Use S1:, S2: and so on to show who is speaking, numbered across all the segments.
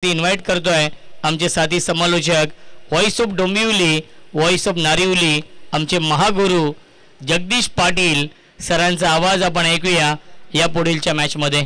S1: Invite करतोय आमचे साथी समालोचक voice of Dombivli, voice of Narivali, आमचे महागुरु जगदीश पाटील सरांचा आवाज आपण ऐकूया या पुढीलच्या मॅच मध्ये.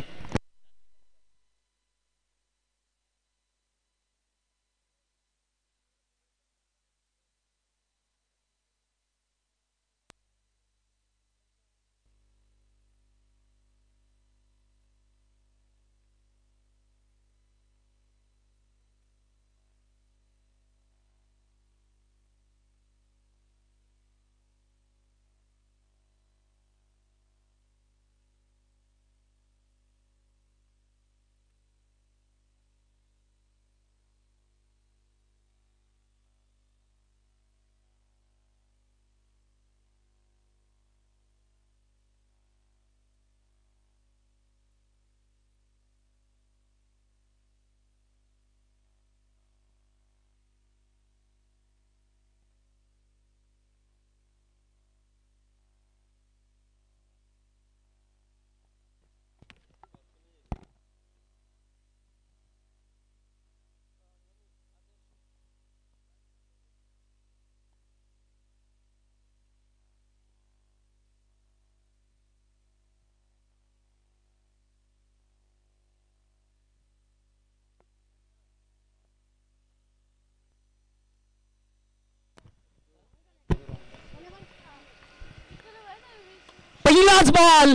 S2: पहिलाच बॉल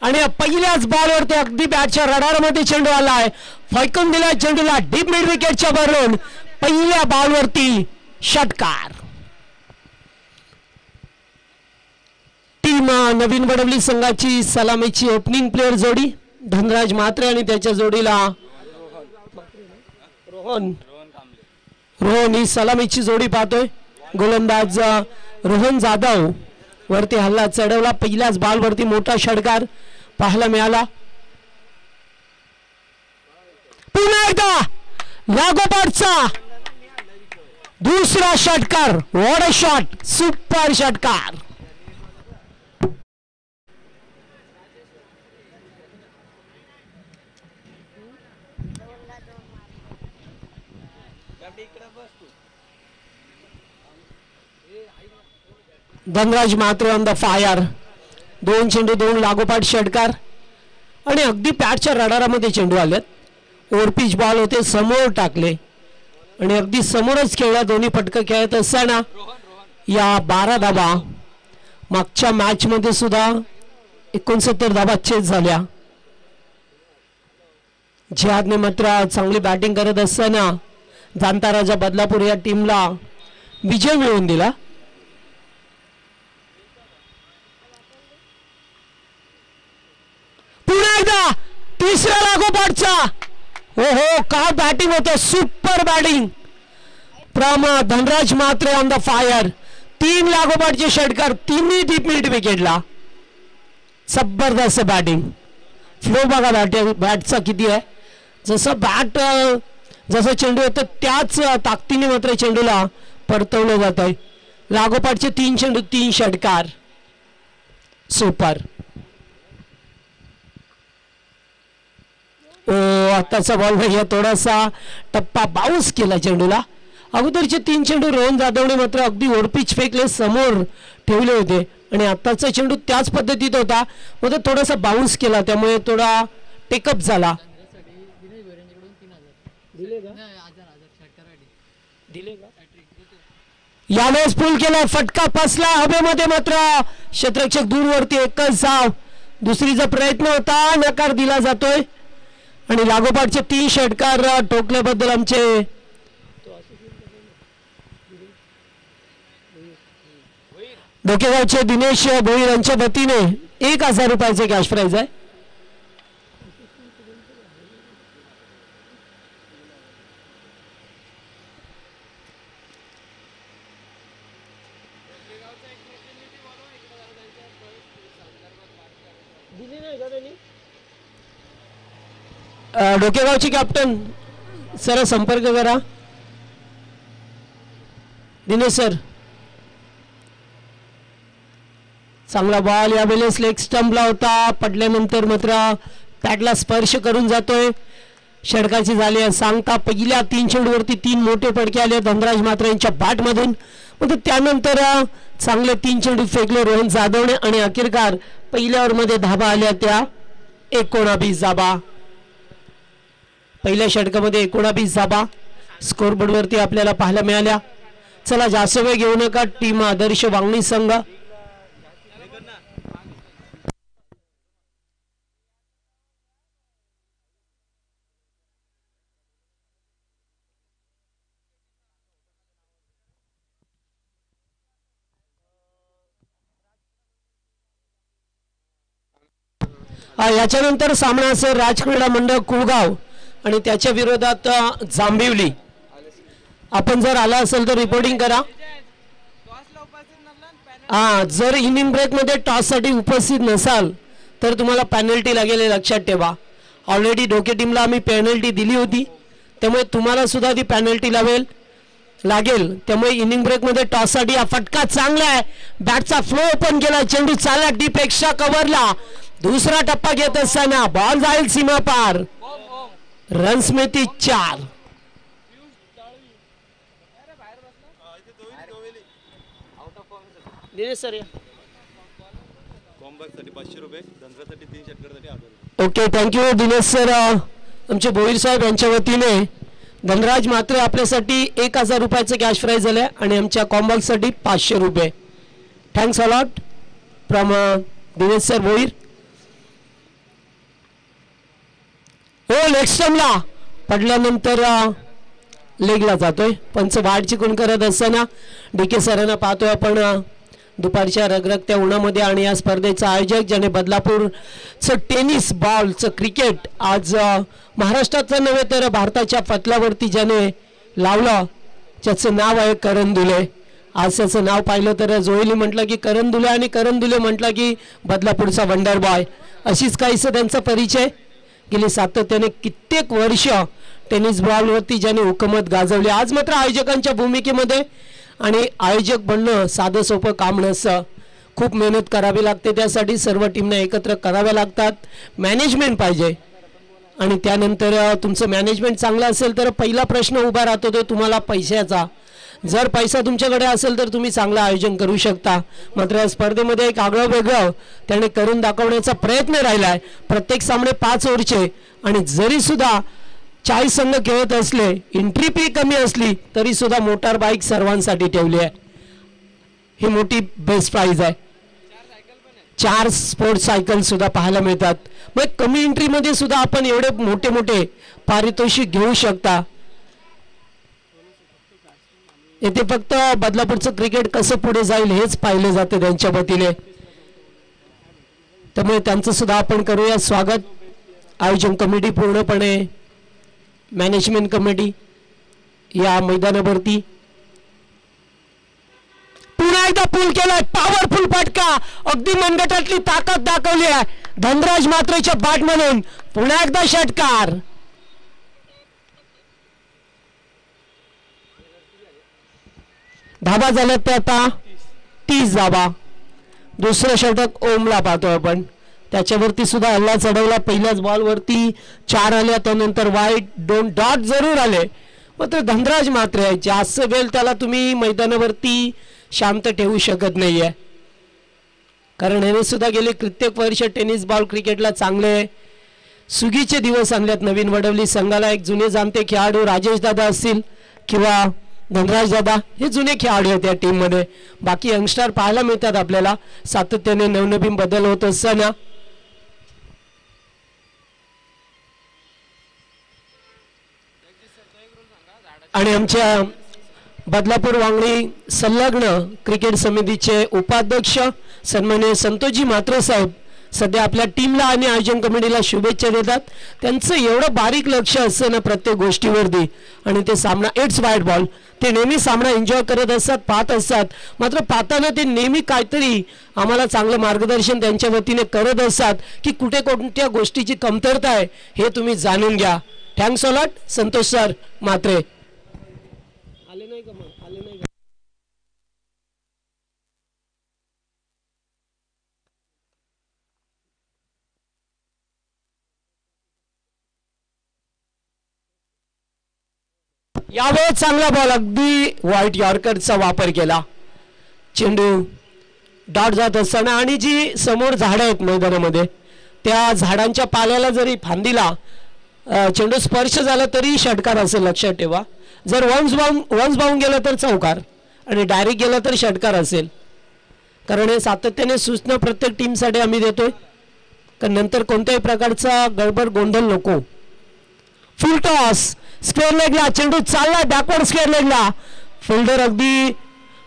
S2: आणि पहिल्याच बॉलवरती अगदी बॅटच्या रडारमध्ये चेंडू आलाय. फेकून दिला चेंडूला डीप मिड विकेटच्या वरून. पहिल्या बॉलवरती षटकार. टीम नवीन वडवली संघाची सलामीची ओपनिंग प्लेअर जोडी धनराज म्हात्रे आणि त्याच्या जोडीला रोहन ही सलामीची जोडी पाहतोय. गोलंदाज रोहन जाधव वरती हल्ला चढवला. पहिल्याच बॉल वरती मोठा षटकार पाहायला मिळाला. पुन्हा एकदा लागोपाठचा दुसरा षटकार. व्हॉट अ शॉट, सुपर षटकार. Dhanraj Mhatre on the fire. दोन चेंडू दोन लागोपाठ षटकार आणि अगदी पॅटच्या रडारामध्ये चेंडू आलेत. ओव्हरपिच बॉल होते, समोर टाकले आणि अगदी समोरच खेळला. दोन्ही पटकं खेळत असताना या 12 धाबा. मागच्या मॅच मध्ये सुद्धा 69 धाबा चेस झाल्या. जिहादने मात्र चांगली बॅटिंग करत असताना जाणता राजा बदलापूर या टीमला विजय मिळवून दिला. पुन्हा एकदा तिसऱ्या लागोपाठचा. हो हो, काय बॅटिंग होतं, super batting from Dhanraj Mhatre on the fire. 3 लागोपाठचे षटकार, तिन्ही डीप मिड विकेटला. जबरदस्त बॅटिंग. फ्लो बघा बॅटचा किती आहे. जसं बॅट जसं चेंडू येतं त्याच ताकदीने मात्र चेंडूला परतवलं जात आहे. लागोपाठचे 3 चेंडू 3 षटकार, सुपर. आताचा बॉल नाही, थोडासा टप्पा बाउन्स केला चेंडूला. अगोदरचे 3 चेंडू रोहन जाधवने मात्र अगदी ओरपिच फेकले, समोर ठेवले होते आणि आताचा चेंडू त्याच पद्धतीत होता, मात्र थोडासा बाउन्स केला, त्यामुळे थोडा टेकअप झाला. यावेळेस पुल केला, फटका फसला हवेमध्ये, मात्र क्षेत्ररक्षक दूरवरती एकच धाव. दुसरीचा प्रयत्न होता, नकार दिला जातोय आणि लागोपाठचे 3 षटकार ठोकल्याबद्दल आमचे डोकेगावचे दिनेश भोईर यांच्या वतीने 1000 रुपयाचे कॅश प्राइज आहे. डोकेगावचे कॅप्टन सर संपर्क करा. दिनेश सर, चांगला बॉल यावेळेस लेग स्टंपला होता, पडल्यानंतर मात्र पॅडला स्पर्श करून जातोय. षटकाची झाली आहे. सांगता पहिल्या 3 चेंडूवरती 3 मोठे फटके आले धनराज मात्रे यांच्या बॅटमधून. मग त्यानंतर चांगले 3 चेंडू फेकले रोहन जाधवने आणि अखेरकार पहिल्या ओव्हरमध्ये धाबा आल्या त्या 19 धाबा. पहिल्या षटकामध्ये 19 धाबा स्कोरबोर्डवरती आपल्याला पाहायला मिळाल्या. चला जास्त वेळ घेऊ नका. टीम आदर्श वांगणी संघ याच्यानंतर सामना असेल राजक्रीडा मंडळ कुळगाव आणि त्याच्या विरोधात जांभिवली. आपण जर आला असेल तर रिपोर्टिंग करा. जर इनिंग ब्रेक मध्ये टॉस साठी उपस्थित नसाल तर तुम्हाला पेनल्टी लागेल हे लक्षात ठेवा. ऑलरेडी डोके टीमला आम्ही पेनल्टी दिली होती त्यामुळे तुम्हाला सुद्धा ती पेनल्टी लागेल. त्यामुळे इनिंग ब्रेक मध्ये टॉस साठी हा फटका चांगला आहे. बॅटचा फ्लो ओपन केला. चेंडू चालला डीप एक्स्ट्रा कव्हरला. दुसरा टप्पा घेत असताना बॉल जाईल सीमा पार. रन्स मिळतील 4. Okay thank you Dinesh sir. आमचे भोईर साहेब यांच्या वतीने धनराज मात्रे आपल्यासाठी 1000 रुपयाचं कॅश प्राइज झालंय आणि आमच्या कॉम्बॉक्स साठी 500 रुपये. Thanks a lot from Dinesh sir Bhoir. हो लेग स्टम्पला पडल्यानंतर लेगला जातोय. पंच वाढ चिकून करत असताना डीके सरांना पाहतोय आपण दुपारच्या रगरगत्या उन्हामध्ये. आणि या स्पर्धेचा आयोजक ज्याने बदलापूरचं टेनिस बॉलचं क्रिकेट आज महाराष्ट्राचं नव्हे तर भारताच्या पटलावरती ज्याने लावलं ज्याचं नाव आहे करण दुले. आज त्याचं नाव पाहिलं तर जोईली म्हटलं की करण दुले आणि करण दुले म्हटलं की बदलापूरचा वंडर बॉय. अशीच काहीसं त्यांचा परिचय. गेली सातत्याने कित्येक वर्ष टेनिस बॉलवरती ज्याने हुकूमत गाजवली. आज मात्र आयोजकांच्या भूमिकेमध्ये. आणि आयोजक बनणं साधं सोपं काम नसतं. खूप मेहनत करावी लागते. त्यासाठी सर्व टीमने एकत्र कराव्या लागतात. मॅनेजमेंट पाहिजे आणि त्यानंतर तुमचं मॅनेजमेंट चांगलं असेल तर पहिला प्रश्न उभा राहतो तो तुम्हाला पैशाचा. जर पैसा तुमच्याकडे असेल तर तुम्ही चांगलं आयोजन करू शकता. मात्र या स्पर्धेमध्ये एक आगळं वेगळं त्याने करून दाखवण्याचा प्रयत्न राहिला आहे. प्रत्येक सामने 5 ओव्हरचे आणि जरी सुद्धा 40 संघ खेळत असले एंट्री फी कमी असली तरी सुद्धा मोटार बाईक सर्वांसाठी ठेवली आहे. ही मोठी बेस्ट प्राइज आहे. 4 स्पोर्ट्स सायकल सुद्धा पाहायला मिळतात. मग कमी एंट्री मध्ये सुद्धा आपण एवढे मोठे मोठे पारितोषिक घेऊ शकता. येथे फक्त बदलापूरचं क्रिकेट कसं पुढे जाईल हेच पाहिले जाते त्यांच्या वतीने. त्यामुळे त्यांचं सुद्धा आपण करूया स्वागत. आयोजन कमिटी पूर्णपणे मॅनेजमेंट कमिटी या मैदानावरती. पुन्हा एकदा पूल केलाय. पॉवरफुल फटका. अगदी मनगटातली ताकद दाखवली आहे धनराज मात्रेच्या बॅट म्हणून. पुन्हा एकदा षटकार. धाबा झाल्यात ते आता 30 धाबा. दुसरं षटक ओमला पाहतोय आपण. त्याच्यावरती सुद्धा हल्ला चढवला. पहिल्याच बॉलवरती 4 आल्या. त्यानंतर वाईट 2 डॉट जरूर आले. मात्र धनराज मात्रे आहे. जास्त वेळ त्याला तुम्ही मैदानावरती शांत ठेवू शकत नाहीये. कारण याने सुद्धा गेले कित्येक वर्ष टेनिस बॉल क्रिकेटला चांगले सुगीचे दिवस आणल्यात नवीन वडवली संघाला. एक जुने जाणते खेळाडू राजेश दादा असतील किंवा धनराज दादा हे जुने खेळाडू आहेत या टीम मध्ये. बाकी यंगस्टर पाहायला मिळतात आपल्याला. सातत्याने नवनवीन बदल होत असताना आणि आमच्या बदलापूर वांगणी संलग्न क्रिकेट समितीचे उपाध्यक्ष सन्माननीय संतोषजी मात्रे साहेब सध्या आपल्या टीमला आणि आयोजन कमिटीला शुभेच्छा देतात. त्यांचं एवढं बारीक लक्ष असतं ना प्रत्येक गोष्टीवरती. आणि ते सामना इट्स वाईट बॉल ते नेहमी सामना एन्जॉय करत असतात पाहत असतात. मात्र पाहताना ते नेहमी काहीतरी आम्हाला चांगलं मार्गदर्शन त्यांच्या वतीने करत असतात की कुठे कोणत्या गोष्टीची कमतरता आहे हे तुम्ही जाणून घ्या. थँक्स अलॉट संतोष सर मात्रे. आले नाही का मग आले नाही का. यावेळेस चांगला बॉल, अगदी व्हाईट यॉर्करचा वापर केला. चेंडू डॉट जात असताना आणि जी समोर झाडं आहेत मैदानामध्ये त्या झाडांच्या पाल्याला जरी फांदीला चेंडू स्पर्श झाला तरी षटकार असेल, लक्षात ठेवा. जर वन्स बाउंड गेलं तर चौकार आणि डायरेक्ट गेलं तर षटकार असेल. कारण हे सातत्याने सूचना प्रत्येक टीमसाठी आम्ही देतोय, कारण नंतर कोणत्याही प्रकारचा गडबड गोंधळ नको. फुल टॉस स्क्वेअर लेगला चेंडू चालला बॅकवर्ड स्क्वेअर लेगला. फिल्डर अगदी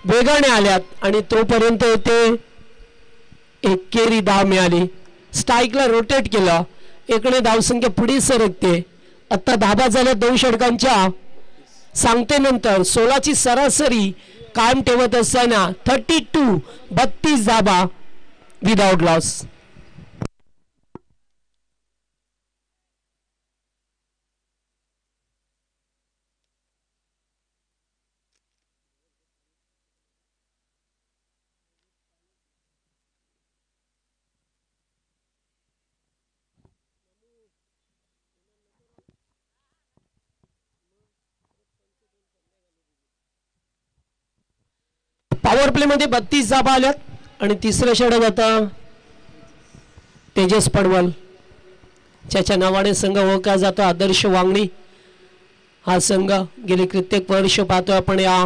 S2: वेगाने आल्यात आणि तोपर्यंत ते एकेरी धाव मिळाली. स्ट्राईकला रोटेट केलं, एकने धावसंख्या पुढे सरकते. आता धाबा झाल्या 2 षटकांच्या सांगतेनंतर 16ची सरासरी कायम ठेवत असताना 32 धाबा विदाउट लॉस. पॉवर प्ले मध्ये 32 धाबा आल्यात आणि तिसरं षटक आता तेजस पडवल ज्याच्या नावाने संघ ओळखला जातो आदर्श वांगणी. हा संघ गेले कित्येक वर्ष पाहतो आपण. या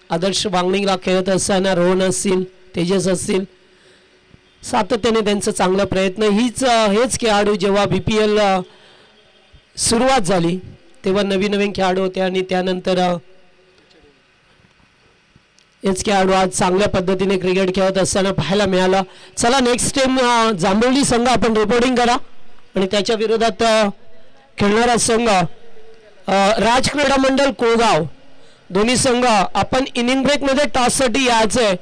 S2: आदर्श वांगणीला खेळत असताना रोहन असतील, तेजस असतील, सातत्याने त्यांचा चांगला प्रयत्न. हेच खेळाडू जेव्हा BPL सुरुवात झाली तेव्हा नवीन खेळाडू होते आणि त्यानंतर हेच खेळाडू आज चांगल्या पद्धतीने क्रिकेट खेळत असताना पाहायला मिळाला. चला नेक्स्ट टीम जांभवली संघ आपण रिपोर्टिंग करा आणि त्याच्या विरोधात खेळणारा संघ राज क्रीडा मंडळ कोळगाव. दोन्ही संघ आपण इनिंग ब्रेक मध्ये टॉस साठी यायचंय.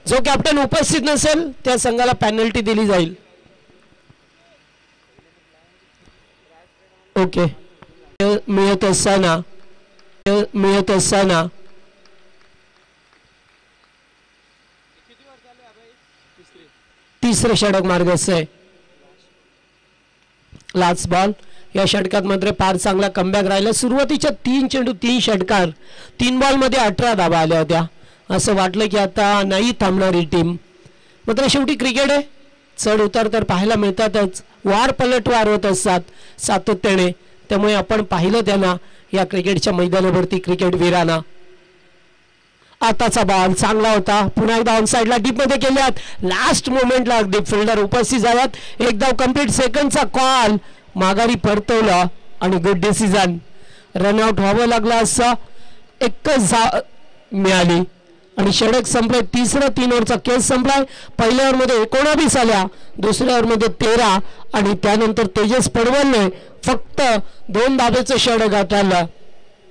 S2: जो कॅप्टन उपस्थित नसेल त्या संघाला पेनल्टी दिली जाईल. ओके. मिळत असताना तिसरं षटक मार्गस्थ आहे. Last ball. या षटकात मात्र फार चांगला कमबॅक राहिला. सुरुवातीच्या 3 चेंडू 3 षटकार 3 बॉल मध्ये 18 धाबा आल्या होत्या. असं वाटलं की आता नाही थांबणारी टीम. मात्र शेवटी क्रिकेट आहे, चढ उतार तर पाहायला मिळतातच, वार पलटवार होत असतात सातत्याने. त्यामुळे आपण पाहिलं त्यांना या क्रिकेटच्या मैदानावरती क्रिकेट वीरांना. आताचा बॉल चांगला होता, पुन्हा एकदा ऑन साइडला डीप मध्ये केल्यात. लास्ट मोमेंटला अगदी फिल्डर उपस्थित झाल्यात. एक धाव कंप्लीट. सेकंडचा कॉल माघारी परतवला आणि गुड डिसिजन. रनआउट व्हावं लागलं असं एकच मिळाली आणि षटक संपले. तिसरं 3 ओव्हरचा केस संपलाय. पहिल्या ओव्हरमध्ये 19 आल्या, दुसऱ्या ओव्हरमध्ये 13 आणि त्यानंतर तेजस पडवलने फक्त 2 धाब्याचं षटक हाताळलं.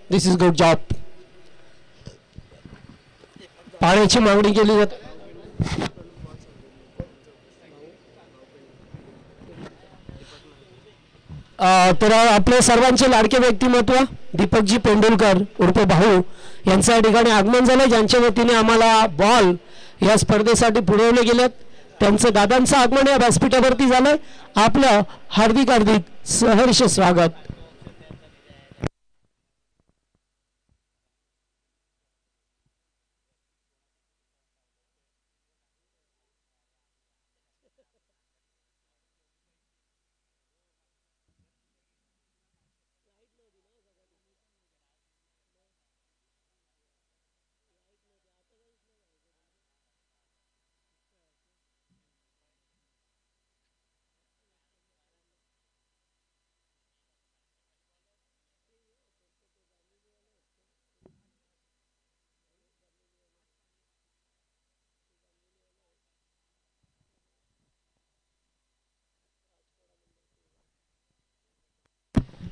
S2: दिस इज गुड जॉब. पाण्याची मागणी केली जाते. तर आपले सर्वांचे लाडके व्यक्तिमत्व दीपकजी पेंडुलकर उर्फ भाऊ यांचं या ठिकाणी आगमन झालं, ज्यांच्या वतीने आम्हाला बॉल या स्पर्धेसाठी पुरवले गेलेत. त्यांचं दादांचं आगमन या व्यासपीठावरती झालंय. आपलं हार्दिक सहर्ष स्वागत.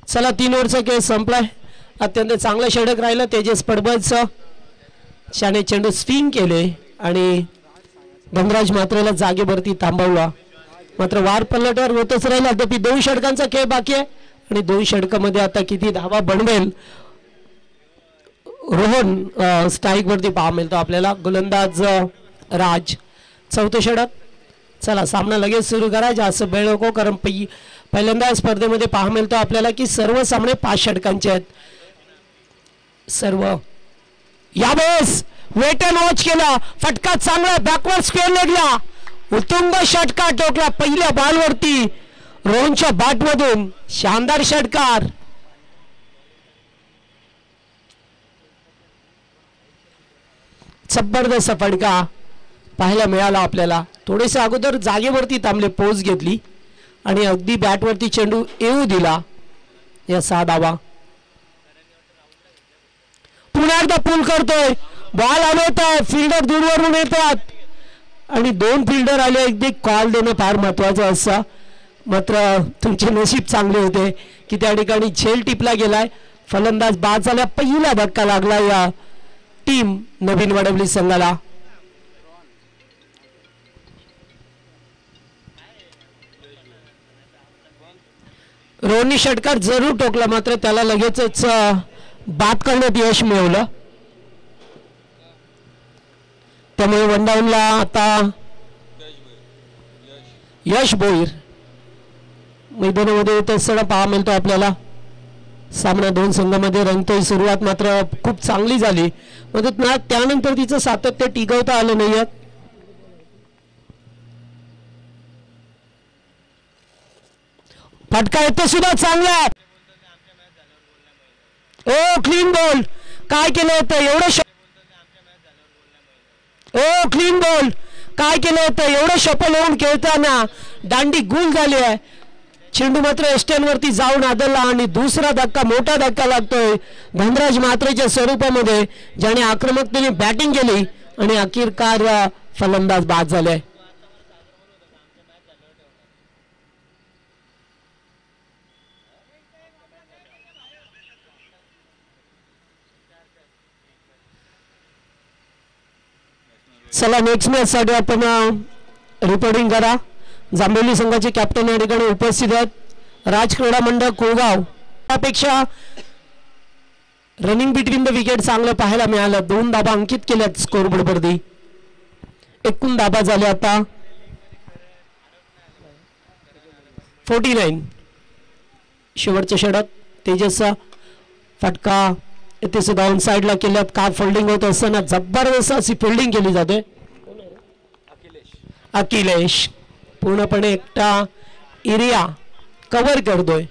S2: चला 3 ओव्हरचा खेळ संपलाय. अत्यंत चांगलं षटक राहिलं तेजस पडबलचं. शाने चेंडू स्विंग केले आणि धनराज मात्रेला जागेवरती थांबवला. मात्र वार पलटवार होतच राहिला. अद्याप 2 षटकांचा खेळ बाकी आहे आणि 2 षटकामध्ये आता किती धावा बनवेल रोहन स्ट्राईक वरती पाहा मिळतो आपल्याला. गोलंदाज राज. 4थं षटक. चला सामना लगेच सुरू करा, जास्त वेळ नको, कारण पहिल्यांदा स्पर्धेमध्ये पाहा मिळतो आपल्याला की सर्व सामने 5 षटकांचे आहेत. सर्व यावेळेस वेट अँड वॉच केला, फटका चांगला बॅकवर्ड स्क्वेअर लेगला, उत्तुंग षटकार ठोकला पहिल्या बॉलवरती रोहनच्या बॅटमधून, शानदार षटकार. जबरदस्त फटका पाहायला मिळाला आपल्याला. थोडेसे अगोदर जागेवरती थांबले, पोज घेतली आणि अगदी बॅटवरती चेंडू येऊ दिला. या 6 धावा. पुन्हा एकदा पूल करतोय, बॉल हलवत आहे, फिल्डर दूरवरून येतात आणि 2 फिल्डर आले. अगदी कॉल देणं फार महत्वाचं असतं, मात्र तुमचे नशीब चांगले होते की त्या ठिकाणी झेल टिपला गेलाय. फलंदाज बाद झाला. पहिला धक्का लागला या टीम नवीन वडवली संघाला. रोहननी षटकार जरूर ठोकला, मात्र त्याला लगेचच बाद करण्यात यश मिळवलं. त्यामुळे वन डाऊनला आता यश भोईर मैदानामध्ये येत असताना पाहा मिळतो आपल्याला. सामना 2 संघांमध्ये रंगतोय. सुरुवात मात्र खूप चांगली झाली, म्हणजे त्यानंतर तिचं सातत्य टिकवता आलं नाही. फटका येतो सुद्धा चांगला. ओ क्लीन बॉल. काय केलं होतं एवढं ओ क्लीन बॉल. काय केलं होतं एवढं शपल होऊन खेळताना दांडी गुल झाली आहे. चेंडू मात्र एस्टनवरती जाऊन आदळला आणि दुसरा धक्का, मोठा धक्का लागतोय धनराज म्हात्रेच्या स्वरूपामध्ये, ज्याने आक्रमकतेने बॅटिंग केली आणि अखेरकार फलंदाज बाद झाले. चला नेक्स्ट मॅच साठी आपण रिपोर्टिंग करा. जांभेली संघाचे कॅप्टन या ठिकाणी उपस्थित आहेत. राज क्रीडा मंडळ कोळगाव. त्यापेक्षा रनिंग बिटवीन द विकेट चांगलं पाहायला मिळालं. 2 धाबा अंकित केल्यात स्कोरबोर्डवरती. एकूण धाबा झाले आता 49. शेवटचे षटक तेजसचा फटका इथे सुद्धा ऑन साइडला केल्यात. का फिल्डिंग होत असताना जबरदस्त अशी फिल्डिंग केली जाते. अखिलेश पूर्णपणे एकटा एरिया कव्हर करतोय.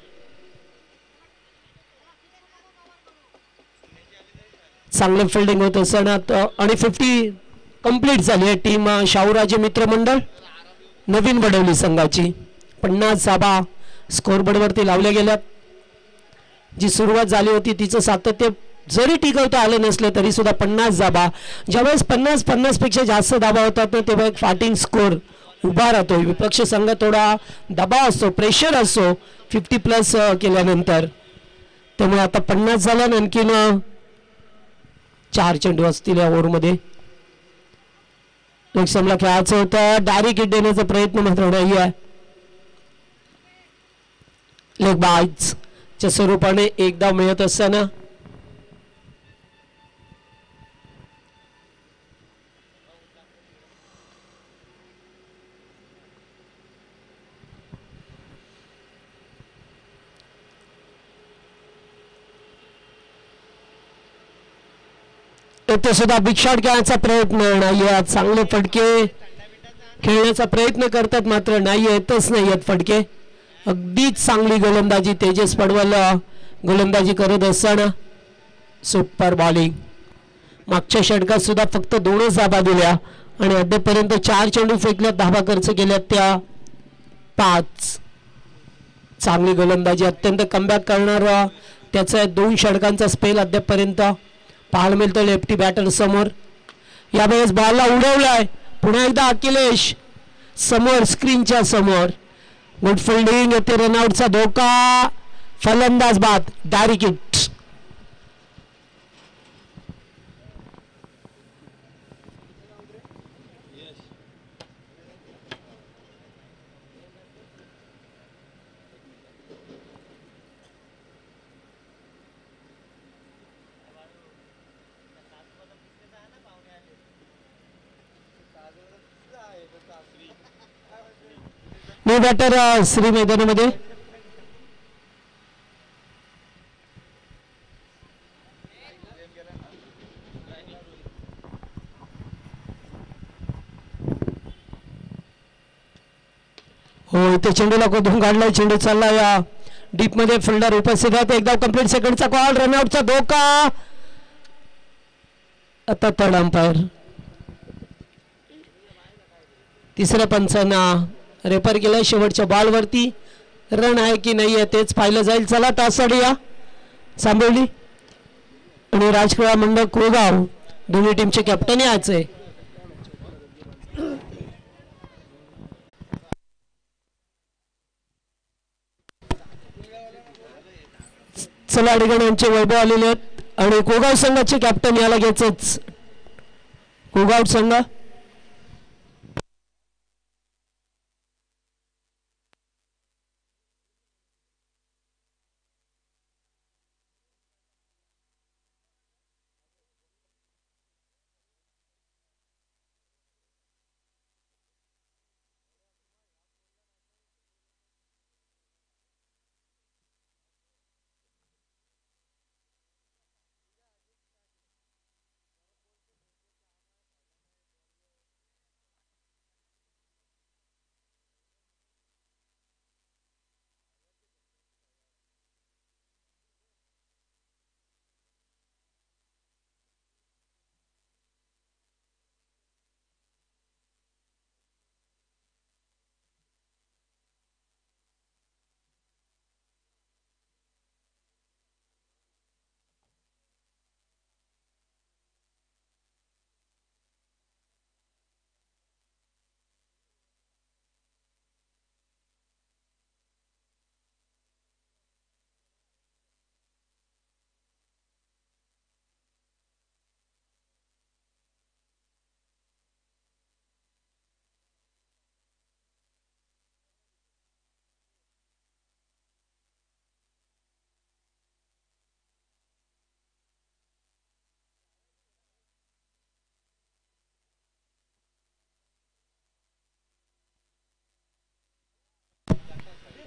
S2: चांगलं फिल्डिंग होत असताना आणि 50 कंप्लीट झाली आहे टीम शाहूराजे मित्र मंडळ नवीन वडवली संघाची. 50 धाबा स्कोरबोर्डवरती लावल्या गेल्यात. जी सुरुवात झाली होती तिचं सातत्य जरी टिकवता आलं नसलं तरी सुद्धा 50 धाबा, ज्यावेळेस 50 पेक्षा जास्त धाबा होतात ना तेव्हा एक फायटिंग स्कोर उभा राहतो. विपक्ष संघ थोडा दबाव असतो, प्रेशर असतो 50+ केल्यानंतर. त्यामुळे आता 50 झाला. आणखीन 4 चेंडू असतील या ओव्हरमध्ये. लोकसमला खेळायचं होतं, डायरेक्ट हिट देण्याचा प्रयत्न मात्र नाही आहे. लेग बायच्या स्वरूपाने एक धाव मिळत असताना ते सुद्धा बिग शॉट खेळण्याचा प्रयत्न नाही. चांगले फटके खेळण्याचा प्रयत्न करतात मात्र नाही येतच नाही आहेत फटके. अगदीच चांगली गोलंदाजी तेजस पडवल गोलंदाजी करत असताना सुपर बॉलिंग. मागच्या षटकात सुद्धा फक्त 2च धाबा दिल्या आणि अद्यापर्यंत 4 चेंडू फेकल्यात, धाबा खर्च केल्यात त्या 5. चांगली गोलंदाजी, अत्यंत कमबॅक करणार त्याचा 2 षटकांचा स्पेल अद्यापर्यंत पाहायला मिळतो लेफ्टी बॅटर समोर. यावेळेस बॉलला उडवलाय पुन्हा एकदा अखिलेश समोर स्क्रीनच्या समोर. गुड फिल्डिंग येते, रनआउटचा धोका, फलंदाज बाद, direct hit. New batter Shri मैदानामध्ये. हो इथे चेंडूला कोधून काढलाय चेंडू चालला या डीप मध्ये फिल्डर उपस्थित आहेत एकदा कंप्लीट सेकंडचा कॉल रनआउटचा धोका आता थर्ड अंपायर तिसऱ्या पंचांना रेफर केलाय शेवटच्या बॉलवरती रन आहे की नाही आहे तेच पाहिलं जाईल चला तासाडी या सांभोली आणि राजक्रीडा मंडळ कोळगाव दोन्ही टीमचे कॅप्टन याच आहे चला ठिकाणी आमचे वैभव आलेले आहेत आणि कोगाव संघाचे कॅप्टन याला घ्यायचंच कोगाव संघ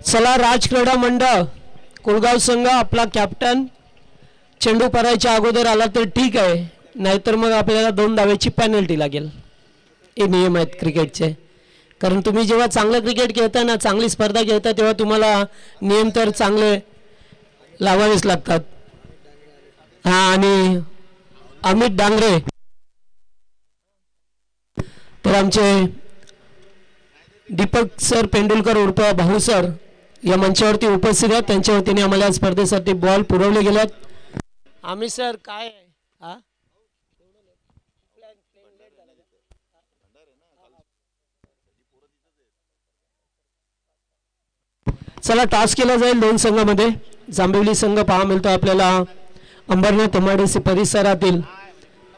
S2: चला राजक्रीडा मंडळ कोळगाव संघ आपला कॅप्टन चेंडू परायच्या अगोदर आला तर ठीक आहे नाहीतर मग आपल्याला 2 धावेची पेनल्टी लागेल हे नियम आहेत क्रिकेटचे कारण तुम्ही जेव्हा चांगलं क्रिकेट खेळता ना चांगली स्पर्धा खेळता तेव्हा तुम्हाला नियम तर चांगले लावावेच लागतात हा आणि अमित डांगरे तर आमचे दीपक सर पेंडुलकर उर्फ भाऊ सर या मंचावरती उपस्थित आहेत त्यांच्या वतीने आम्हाला या स्पर्धेसाठी बॉल पुरवले गेलेत आम्ही सर काय हा चला टॉस केला जाईल 2 संघामध्ये जांभिवली संघ पहा मिळतो आपल्याला अंबरनाथ एमआयडीसी परिसरातील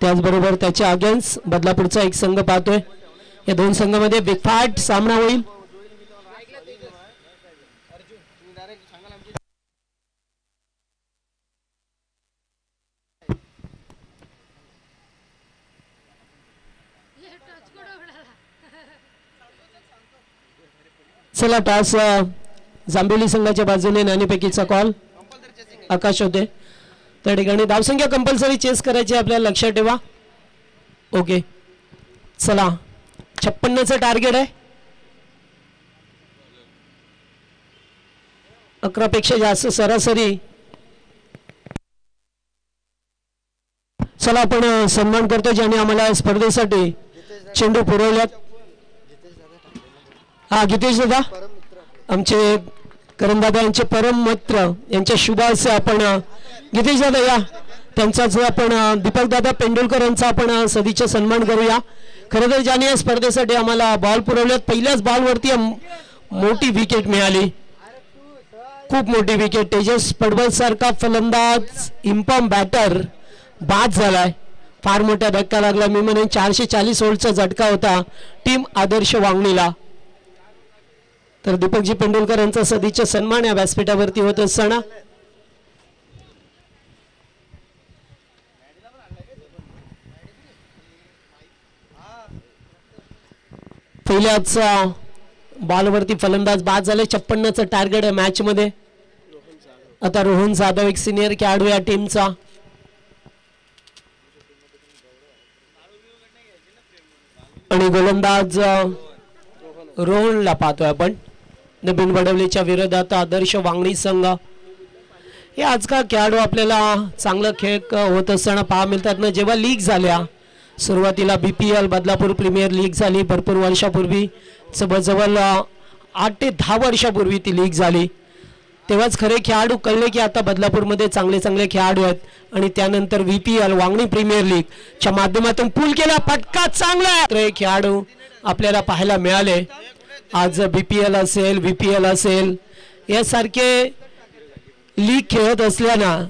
S2: त्याचबरोबर त्याच्या अगेन्स्ट बदलापूरचा एक संघ पाहतोय या 2 संघामध्ये बिग फाईट सामना होईल चला टॉस जांभिवली संघाच्या बाजूने नाणेफेकीचा कॉल आकाश होते त्या ठिकाणी धावसंख्या कंपल्सरी चेस करायची आपल्याला लक्षात ठेवा ओके चला 56चं टार्गेट आहे 11 पेक्षा जास्त सरासरी चला आपण सन्मान करतो ज्याने आम्हाला स्पर्धेसाठी चेंडू पुरवल्यात हा गितेश दादा आमचे करणदादा यांचे परम मित्र यांच्या शुभ हस्ते आपण गितेश दादा या त्यांचाच आपण दीपक दादा पेंडुलकर यांचा आपण सदिच्छा सन्मान करूया खरं तर ज्याने या स्पर्धेसाठी आम्हाला बॉल पुरवल्यात पहिल्याच बॉलवरती मोठी विकेट मिळाली खूप मोठी विकेट तेजस पडवल सारखा फलंदाज इम्पॉम बॅटर बाद झालाय फार मोठा धक्का लागला मी म्हणेन 440 ओव्हरचा झटका होता टीम आदर्श वांगणीला तर दीपकजी पेंडुलकर यांचा सदिच्छा सन्मान या व्यासपीठावरती होत असताना पहिल्याच बॉलवरती फलंदाज बाद झाले 56चं टार्गेट आहे मॅच मध्ये आता रोहन जाधव एक सिनियर खेळाडू या टीमचा आणि गोलंदाज रोहनला पाहतोय आपण नवीन वडवलेच्या विरोधात आदर्श वांगणी संघ. हे आजकाल खेळाडू आपल्याला चांगलं खेळ होत असताना पाहा मिळतात ना. जेव्हा लीग झाल्या सुरुवातीला BPL बदलापूर प्रीमियर लीग झाली भरपूर वर्षापूर्वी, जवळजवळ 8 ते 10 वर्षापूर्वी ती लीग झाली. तेव्हाच खरे खेळाडू कळले की आता बदलापूरमध्ये चांगले चांगले खेळाडू आहेत. आणि त्यानंतर VPL वांगणी प्रीमियर लीगच्या माध्यमातून पूल केला. फटका चांगला खेळाडू आपल्याला पाहायला मिळाले. आज BPL असेल VPL असेल यासारखे लीग खेळत असल्यानं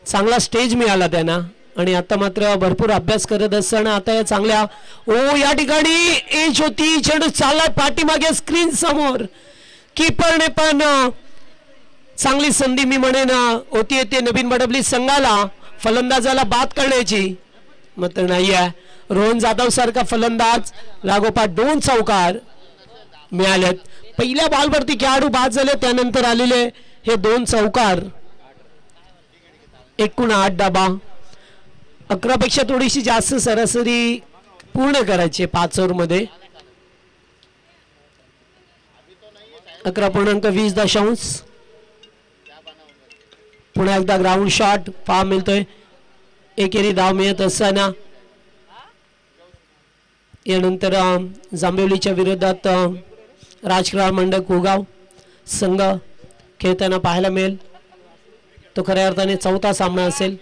S2: चांगला स्टेज मिळाला त्यांना. आणि आता मात्र भरपूर अभ्यास करत असताना आता या चांगल्या या ठिकाणी एज होती. चेंडू चालला पाठीमागे स्क्रीन समोर. कीपरने पण चांगली संधी मी म्हणेन होती येते नवीन बडबली संघाला फलंदाजाला बाद करण्याची, मात्र नाही आहे. रोहन जाधव सारखा फलंदाज लागोपाठ 2 चौकार मिळालेत. पहिल्या बॉलवरती खेळाडू बाद झाले, त्यानंतर आलेले हे 2 चौकार. एकूण 8 धावा. 11 पेक्षा थोडीशी जास्त सरासरी पूर्ण करायची 5 ओव्हरमध्ये. 11.20. पुन्हा एकदा ग्राउंड शॉट पहा मिळतोय. एकेरी धाव मिळत असताना यानंतर जांभिवलीच्या विरोधात राजक्राळ मंडळ कुगाव संघ खेळताना पाहायला मिळेल. तो खऱ्या अर्थाने 4था सामना असेल.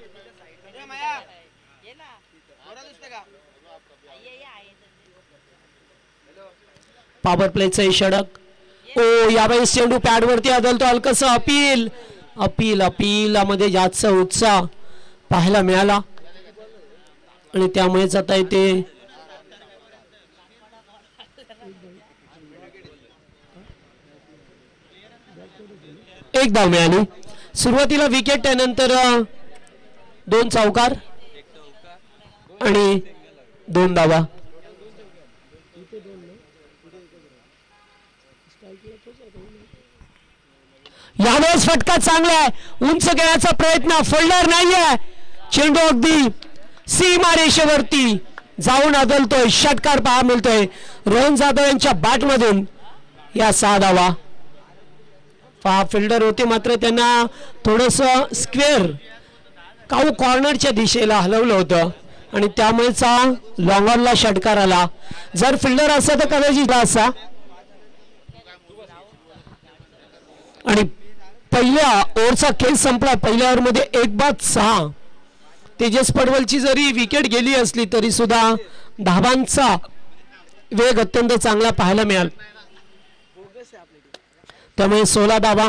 S2: पॉवर प्लेचं षटक. यावेळेस चेंडू पॅडवरती आदळतो. हलकस अपीलमध्ये जास्त उत्साह पाहायला मिळाला आणि त्यामुळेच आता इथे एक धाव मिळाली. सुरुवातीला विकेट, त्यानंतर 2 चौकार आणि 2 धावा. यावेळेस फटका चांगला आहे. उंच घेण्याचा प्रयत्न, फोल्डर नाहीये. चेंडू अगदी सीमा रेषेवरती जाऊन आदळतोय. षटकार पहा मिळतोय रोहन जाधव यांच्या बॅट मधून. या 6 धावा. पहा फिल्डर होते मात्र त्यांना थोडस स्क्वेअर कॉर्नरच्या दिशेला हलवलं होतं आणि त्यामुळेच लॉंग ऑनला षटकार आला. जर फिल्डर असता तर कदाचित असा. आणि पहिल्या ओव्हरचा खेळ संपला. पहिल्या ओव्हरमध्ये 1-6. तेजस पडवलची जरी विकेट गेली असली तरी सुद्धा धावांचा वेग अत्यंत चांगला पाहायला मिळाला. त्यामुळे 16 धावा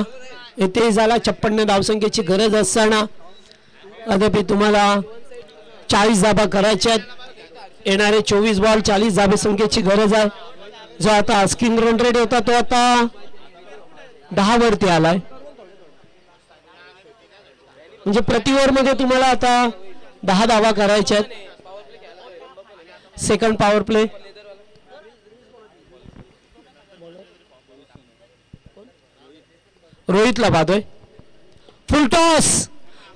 S2: येथे झाला. 56 धावसंख्येची गरज असताना अद्याप तुम्हाला 40 धावा करायच्यात. येणारे 24 बॉल 40 धावसंख्येची गरज आहे. जो आता आस्किंग रन रेट होता तो आता 10 वरती आलाय. म्हणजे प्रति ओव्हर मध्ये तुम्हाला आता 10 धावा करायच्या आहेत. Second power play. रोहितला पाहतोय. फुल टॉस.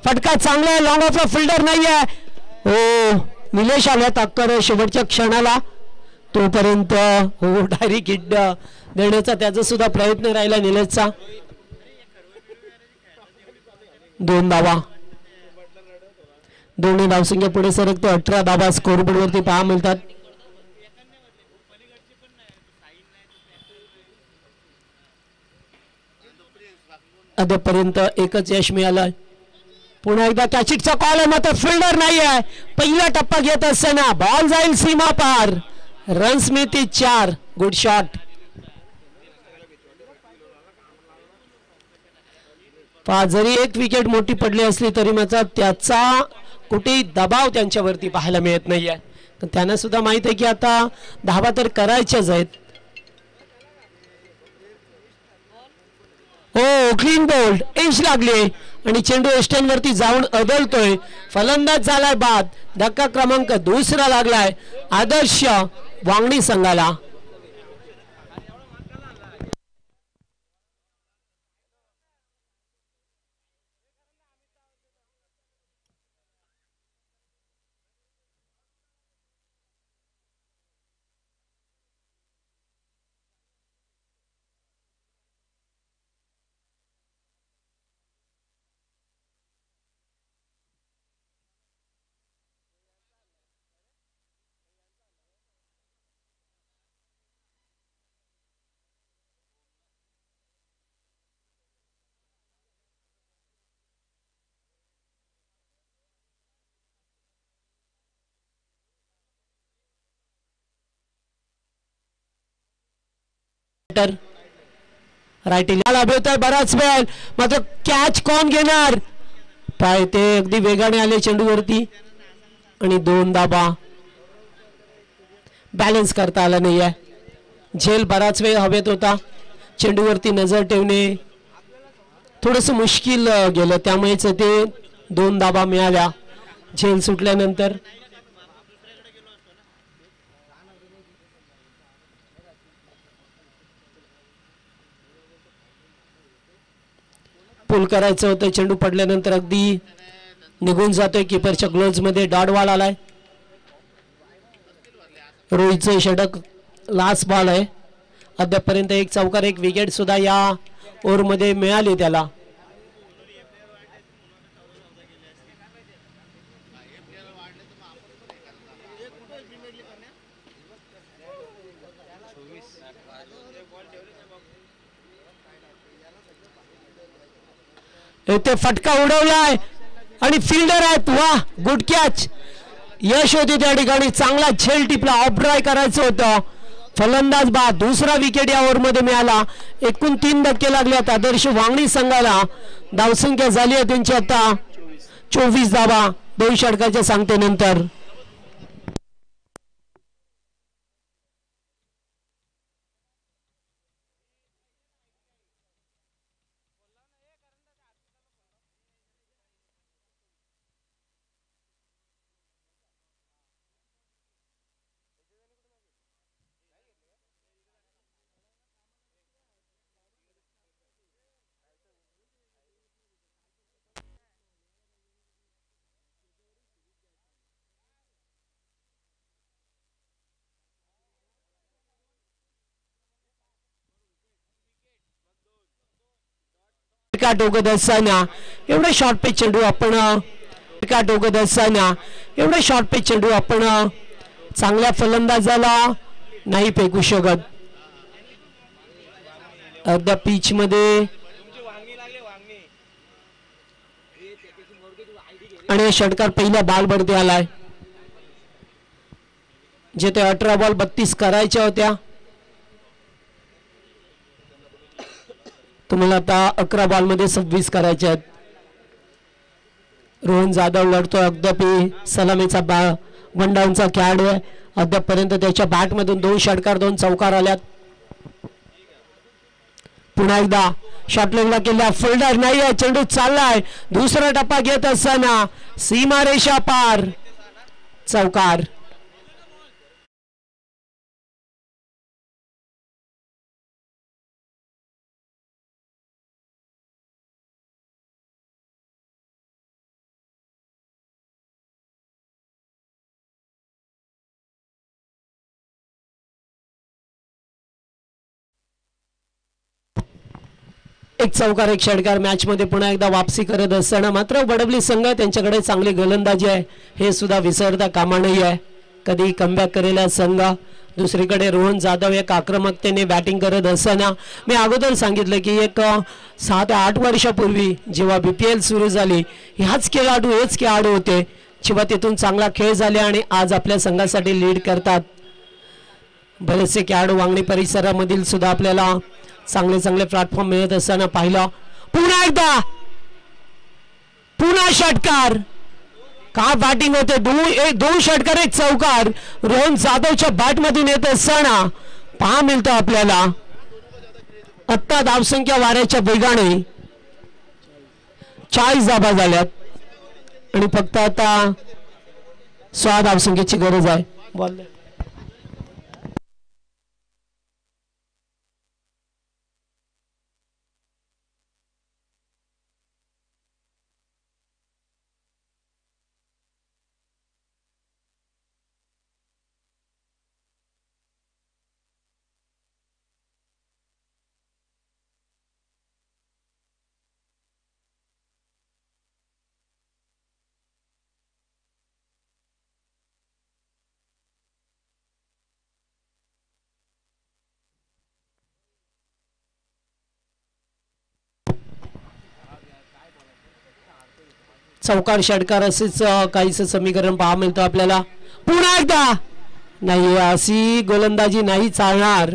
S2: फटका चांगला आहे. लॉंग ऑफला फिल्डर नाही आहे. निलेश आल्या ताक्कर शेवटच्या क्षणाला. तोपर्यंत डायरेक्ट हिट देण्याचा त्याचा सुद्धा प्रयत्न राहिला निलेशचा. 2 धावा. दोन्ही धावसंख्या पुढे सरकतो. 18 धावा स्कोरबोर्ड वरती पहा मिळतात. अद्यापर्यंत एकच यश मिळालं. पुन्हा एकदा कॅचिटचा कॉल आहे मात्र फिल्डर नाही आहे. पहिला टप्पा घेत असताना बॉल जाईल सीमा पार. रन्स मिळतील 4. Good shot. जरी एक विकेट मोठी पडली असली तरी मात्र त्याचा कुठेही दबाव त्यांच्यावरती पाहायला मिळत नाहीये. त्यांना सुद्धा माहित आहे की आता धावा तर करायच्याच आहेत. Clean bowled. एज लागले आणि चेंडू एस्टन वरती जाऊन अदलतोय. फलंदाज झालाय बाद. धक्का क्रमांक 2 लागलाय आदर्श वांगणी संघाला. राईट अभिवतोय बराच वेळ, मात्र कॅच कोण घेणार? पाय ते अगदी वेगाने आले चेंडूवरती आणि 2 धाबा. बॅलन्स करता आला नाहीये. झेल बराच वेळ हवेत होता. चेंडूवरती नजर ठेवणे थोडंसं मुश्किल गेलं, त्यामुळेच ते 2 धाबा मिळाल्या झेल सुटल्यानंतर. पुल करायचं होतं, चेंडू पडल्यानंतर अगदी निघून जातोय. किपरच्या ग्लोव्ज मध्ये डॉट बॉल आलाय. रोहितचं षटक लास्ट बॉल आहे. अद्यापपर्यंत 1 चौकार 1 विकेट सुद्धा या ओव्हरमध्ये मिळाली त्याला. इथे फटका उडवलाय आणि फिल्डर आहेत. वा, गुड कॅच. यश होते त्या ठिकाणी. चांगला झेल टिपला. ऑफ ड्राय करायचं होतं. फलंदाज बाद. दुसरा विकेट या ओव्हरमध्ये मिळाला. एकूण 3 धक्के लागलेत आदर्श वांगणी संघाला. धावसंख्या झाली आहे त्यांची आता 24 धावा 2 षटकाच्या सांगतेनंतर. टोकत असताना एवढे शॉर्ट पिच चेंडू आपण टोकत असताना एवढे शॉर्ट पिच चेंडू आपण चांगल्या फलंदाजाला नाही फेकू शकत. अर्ध्या पिच मध्ये आणि षटकार पहिल्या बॉलवरती आलाय. जिथे 18 बॉल 32 करायच्या होत्या, तुम्हाला आता 11 बॉल मध्ये 26 करायचे आहेत. रोहन जाधव लढतोय. अद्यापही सलामीचा वन डाऊनचा खेळाडू आहे. अद्यापपर्यंत त्याच्या बॅट मधून 2 षटकार 2 चौकार आल्यात. पुन्हा एकदा शॉट लेगला केल्या. फिल्डर नाही आहे. चेंडू चाललाय. दुसरा टप्पा घेत असताना सीमारेषा पार. चौकार. एक चौकार 1 षटकार मॅच मध्ये पुन्हा एकदा वापसी करत असताना मात्र वडवली संघ त्यांच्याकडे चांगली गोलंदाजी आहे हे सुद्धा विसरता कामा नये आहे. कधी कमबॅक करेल संघ. दुसरीकडे रोहन जाधव एक आक्रमकतेने बॅटिंग करत असताना मी अगोदर सांगितलं की एक 6 ते 8 वर्षापूर्वी जेव्हा BPL सुरू झाली हेच खेळाडू होते जेव्हा तिथून चांगला खेळ झाले आणि आज आपल्या संघासाठी लीड करतात. बरेचसे खेळाडू वांगणी परिसरामधील सुद्धा आपल्याला चांगले प्लॅटफॉर्म मिळत असताना पाहिलं. पुन्हा एकदा पुन्हा षटकार. का बॅटिंग होते. 2 षटकार 1 चौकार रोहन जाधवच्या बॅट मधून येत असताना पहा मिळतो आपल्याला. आत्ता धावसंख्या वाऱ्याच्या वेगाने 40 धाबा झाल्यात आणि फक्त आता 16 धावसंख्येची गरज आहे. बोल. चौकार षटकार असेच काहीच समीकरण पहा मिळतं आपल्याला. पुन्हा एकदा नाही. अशी गोलंदाजी नाही चालणार.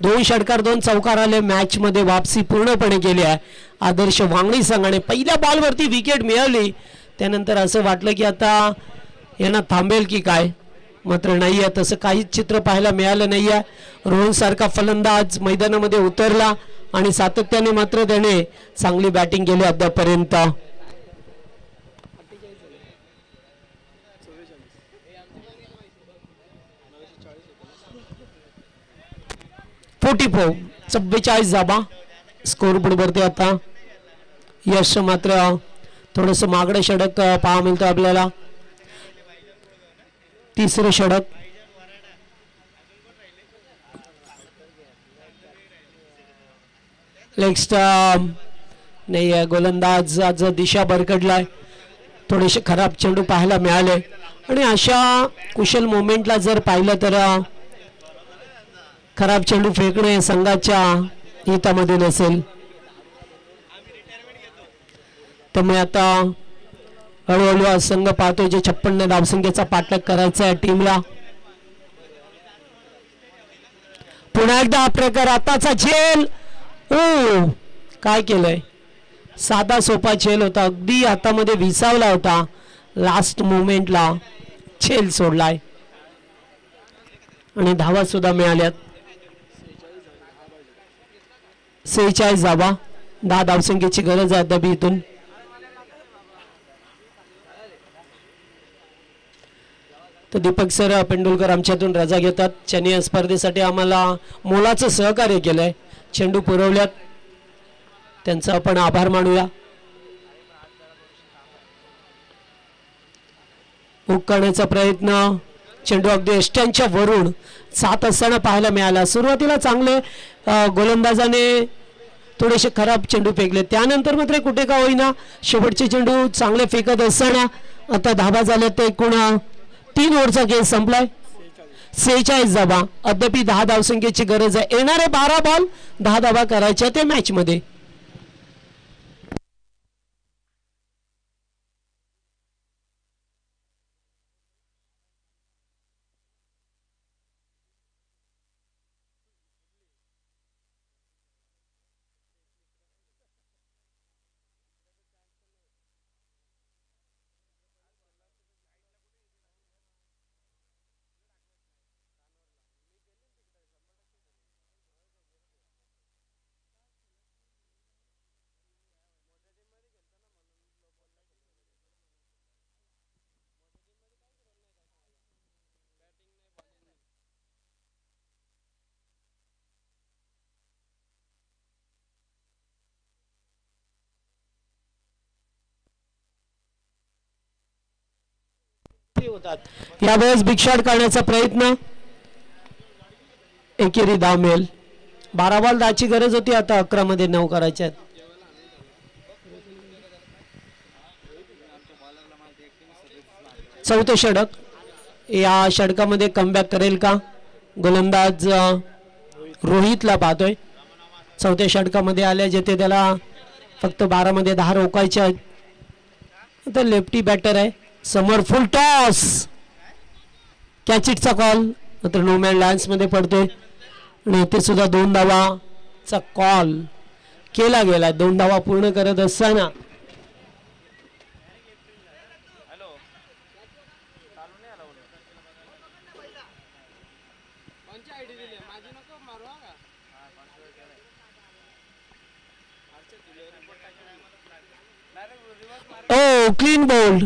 S2: 2 षटकार 2 चौकार आले. मॅच मध्ये वापसी पूर्णपणे केली आहे आदर्श वांगणी संघाने. पहिल्या बॉलवरती विकेट मिळवली, त्यानंतर असं वाटलं की आता यांना थांबेल की काय, मात्र नाही आहे, तसं काहीच चित्र पाहायला मिळालं नाही आहे. रोहन सारखा फलंदाज मैदानामध्ये उतरला आणि सातत्याने मात्र त्याने चांगली बॅटिंग केली अद्यापर्यंत. .44 44 धाबा स्कोर बोर्डवरती. आता यश मात्र थोडस मागडं षटक पाहा मिळतं आपल्याला. तिसरं षटक. लेग स्टंप नाही आहे. गोलंदाज आज दिशा भरकटलाय. थोडेसे खराब चेंडू पाहायला मिळाले आणि अशा कुशल मोमेंटला जर पाहिलं तर खराब चेंडू फेकणे संघाच्या हितामध्ये नसेल. त्यामुळे आता हळूहळू संघ पाहतोय जे 56 धावसंख्येचा पाठलाग करायचा आहे टीमला. पुन्हा एकदा हा प्रकार आताचा झेल. ओ काय केलंय, साधा सोपा झेल होता, अगदी हातामध्ये विसावला होता, लास्ट मोमेंटला झेल सोडलाय आणि धावा सुद्धा मिळाल्यात. 46 धावा, 10 धावसंख्येची गरज आहे अद्याप इथून. तर दीपक सर पेंडुलकर आमच्यातून रजा घेतात. त्यांनी या स्पर्धेसाठी आम्हाला मोलाचं सहकार्य केलंय, चेंडू पुरवल्यात, त्यांचा आपण आभार मानूया. हुक करण्याचा प्रयत्न, चेंडू अगदी यष्ट्यांच्या वरून 7 असताना पाहायला मिळाला. सुरुवातीला चांगले गोलंदाजाने थोडेसे खराब चेंडू फेकले, त्यानंतर मात्र कुठे का होईना शेवटचे चेंडू चांगले फेकत असताना आता धाबा झाले. ते एकूण 3 ओव्हरचा खेळ संपलाय. 46 धाबा, अद्याप 10 धावसंख्येची गरज आहे. येणारे 12 बॉल 10 धाबा करायच्या त्या मॅच मध्ये. यावेळेस बिग शॉट करण्याचा प्रयत्न, एकेरी धाव मिळेल. 12 बॉल 10 ची गरज होती, आता 11 मध्ये 9 करायच्या. चौथं षटक, या षटकामध्ये कमबॅक करेल का गोलंदाज रोहितला पाहतोय. चौथ्या षटकामध्ये आल्या जेथे त्याला फक्त 12 मध्ये 10 रोखायचे आहेत. आता लेफ्टी बॅटर आहे समोर, फुल टॉस, कॅच इटचा कॉल, मात्र नो मॅन लँड्स मध्ये पडतोय आणि इथे सुद्धा 2 धावाचा कॉल केला गेला. 2 धावा पूर्ण करत असताना ओ क्लीन बोल्ड,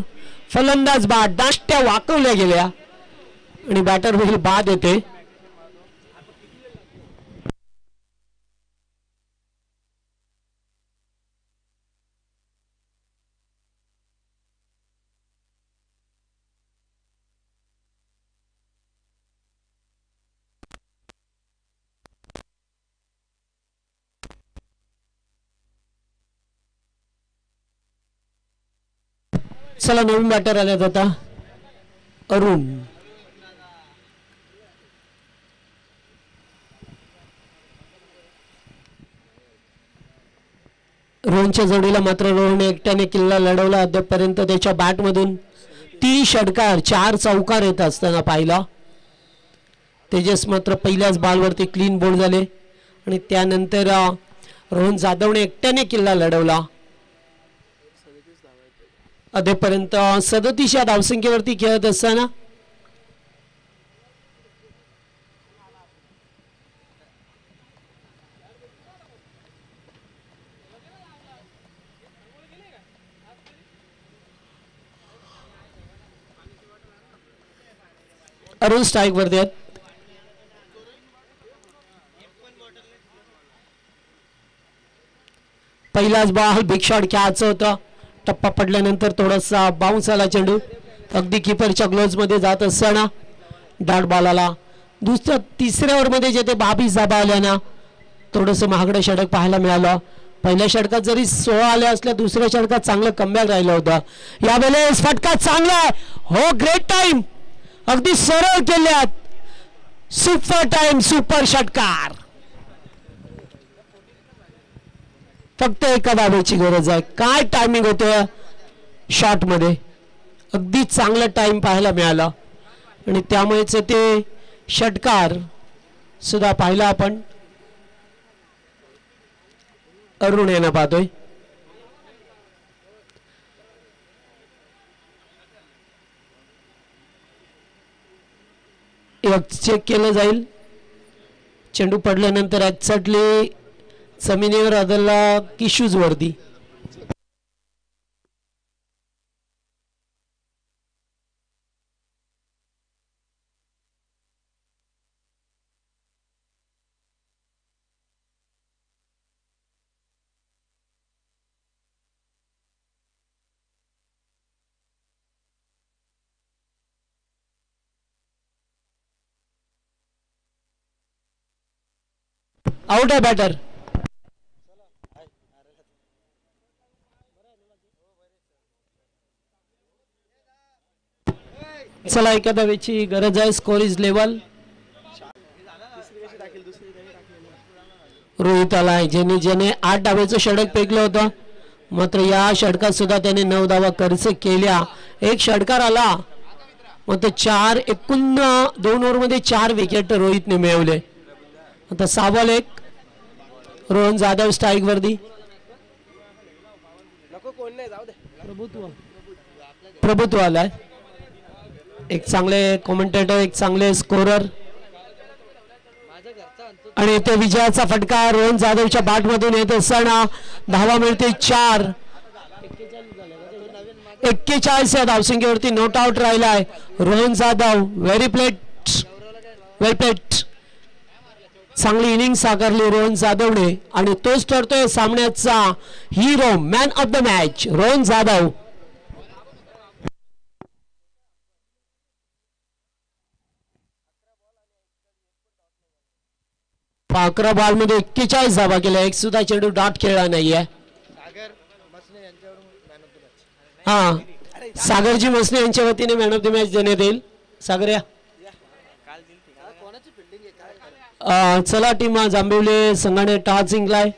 S2: फलंदाज बाद, दाष्ट्या वाकवल्या गेल्या आणि बॅटर होईल बाद येते. चला नवीन बॅटर आल्यात आता अरुण. रोहनच्या जोडीला मात्र रोहन एकट्याने किल्ला लढवला. अद्यापर्यंत त्याच्या बॅट मधून 3 षटकार 4 चौकार येत असताना पाहिला. तेजस मात्र पहिल्याच बॉलवरती क्लीन बोल्ड झाले. आणि त्यानंतर रोहन जाधवने एकट्याने किल्ला लढवला. अद्यापर्यंत 37 या धावसंख्येवरती खेळत असताना अरुण स्ट्राईक वरती आहेत. पहिलाच बॉल बिग शॉट खेळायचं होतं. टप्पा पडल्यानंतर थोडासा बाउन्स आला चेंडू. अगदी किपरच्या ग्लोव्ज मध्ये जात असताना डॉट बॉल आला. तिसऱ्या ओव्हरमध्ये जे ते 22 धाबा आल्या ना, थोडंसं महागडं षटक पाहायला मिळालं. पहिल्या षटकात जरी 16 आल्या असल्या, दुसऱ्या षटकात चांगलं कमबॅक राहिलं होतं. यावेळेस फटका चांगला आहे. हो, ग्रेट टाइम, अगदी सरळ केल्यात. सुपर टाइम, सुपर षटकार. फक्त एका धाब्याची गरज आहे. काय टायमिंग होतं शॉट मध्ये, अगदी चांगला टाइम पाहायला मिळाला आणि त्यामुळेच ते षटकार सुद्धा पाहिला आपण. अरुण यांना पाहतोय. चेक केलं जाईल. चेंडू पडल्यानंतर एक्झॅक्टली जमिनीवर आदळला की शूज वरती. आउट आहे बॅटर. चला, एका धावेची गरज आहे. Score is level. रोहित आलाय, ज्याने 8 धावेचं षटक फेकलं होतं. मात्र या षटकात सुद्धा त्याने 9 धावा खर्च केल्या. एक षटकार आला, मात्र 4 एकूण 2 ओव्हरमध्ये 4 विकेट रोहितने मिळवले. आता 6 बॉल 1. रोहन जाधव स्ट्राईक वरती. प्रभुत्व आलाय. एक चांगले कॉमेंटेटर, एक चांगले स्कोरर आणि तो विजयाचा फटका रोहन जाधवच्या बॅट मधून येत असताना धावा मिळते 4. 41 या धावसंख्येवरती नॉट आउट राहिलाय रोहन जाधव. व्हेरी प्लेट, वेल प्लेट. चांगली इनिंग साकारली रोहन जाधवने आणि तोच ठरतोय सामन्याचा hero, man of the match Rohan Jadhav. 11 ball मध्ये 41 धावा केल्या. एक सुद्धा चेंडू डॉट खेळला नाहीये. हा, सागरजी मसने यांच्या वतीने मॅन ऑफ द मॅच देण्यात येईल. सागर या. चला, टीम जांभिवली संघाने टॉस जिंकलाय.